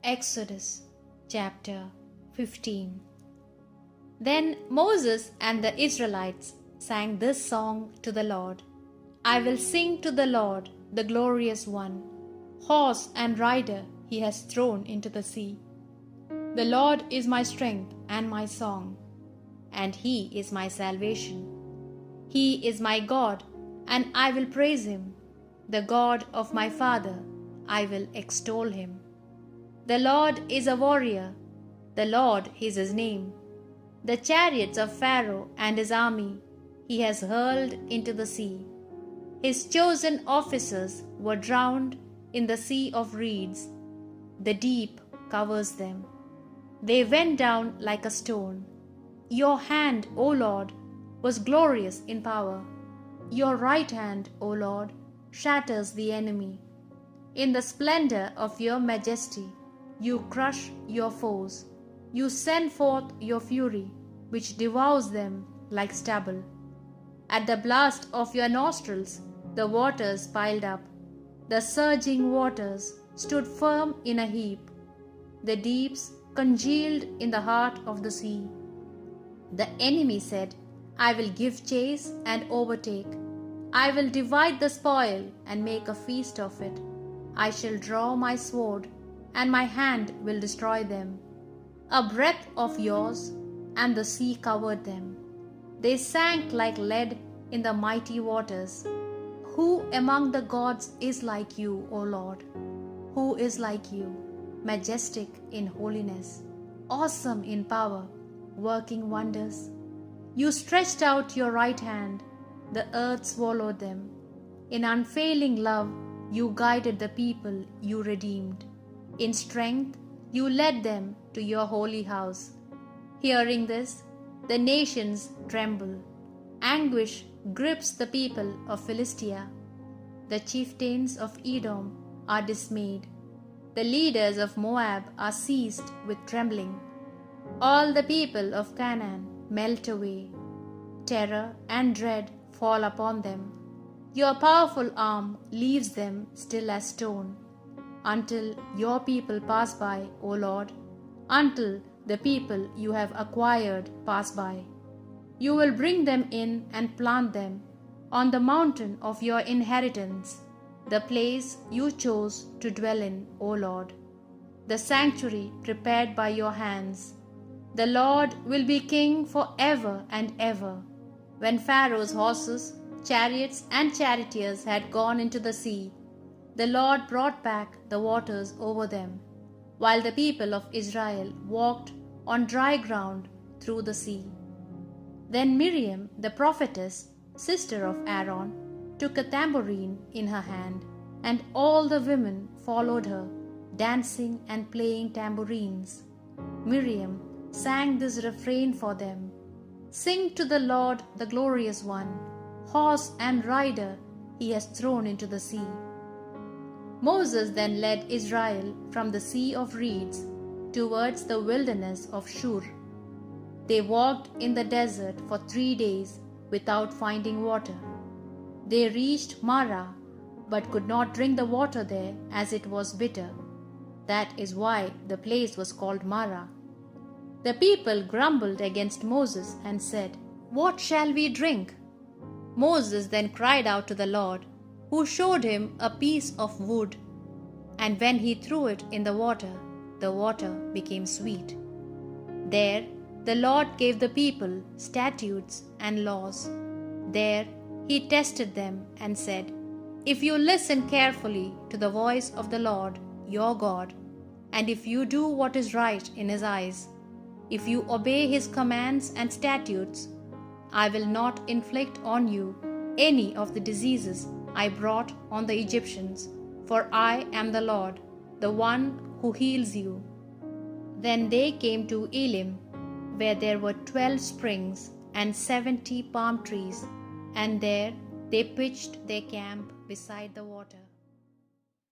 Exodus chapter 15. Then Moses and the Israelites sang this song to the Lord. I will sing to the Lord, the glorious one. Horse and rider he has thrown into the sea. The Lord is my strength and my song, and he is my salvation. He is my God, and I will praise him. The God of my father, I will extol him. The Lord is a warrior. The Lord is his name. The chariots of Pharaoh and his army he has hurled into the sea. His chosen officers were drowned in the sea of reeds. The deep covers them. They went down like a stone. Your hand, O Lord, was glorious in power. Your right hand, O Lord, shatters the enemy. In the splendor of your majesty, you crush your foes. You send forth your fury, which devours them like stubble. At the blast of your nostrils, the waters piled up. The surging waters stood firm in a heap. The deeps congealed in the heart of the sea. The enemy said, I will give chase and overtake. I will divide the spoil and make a feast of it. I shall draw my sword, and my hand will destroy them. A breath of yours, and the sea covered them. They sank like lead in the mighty waters. Who among the gods is like you, O Lord? Who is like you, majestic in holiness, awesome in power, working wonders? You stretched out your right hand, the earth swallowed them. In unfailing love, you guided the people you redeemed. In strength, you led them to your holy house. Hearing this, the nations tremble. Anguish grips the people of Philistia. The chieftains of Edom are dismayed. The leaders of Moab are seized with trembling. All the people of Canaan melt away. Terror and dread fall upon them. Your powerful arm leaves them still as stone, until your people pass by, O Lord, until the people you have acquired pass by. You will bring them in and plant them on the mountain of your inheritance, the place you chose to dwell in, O Lord, the sanctuary prepared by your hands. The Lord will be king forever and ever. When Pharaoh's horses, chariots, and charioteers had gone into the sea, the Lord brought back the waters over them, while the people of Israel walked on dry ground through the sea. Then Miriam, the prophetess, sister of Aaron, took a tambourine in her hand, and all the women followed her, dancing and playing tambourines. Miriam sang this refrain for them: Sing to the Lord, the glorious one. Horse and rider he has thrown into the sea. Moses then led Israel from the sea of reeds towards the wilderness of Shur. They walked in the desert for 3 days without finding water. They reached Marah, but could not drink the water there, as it was bitter. That is why the place was called Marah. The people grumbled against Moses and said, What shall we drink? Moses then cried out to the Lord, who showed him a piece of wood. And when he threw it in the water became sweet. There the Lord gave the people statutes and laws. There he tested them and said, If you listen carefully to the voice of the Lord your God, and if you do what is right in his eyes, if you obey his commands and statutes, I will not inflict on you any of the diseases I brought on the Egyptians, for I am the Lord, the one who heals you. Then they came to Elim, where there were 12 springs and 70 palm trees, and there they pitched their camp beside the water.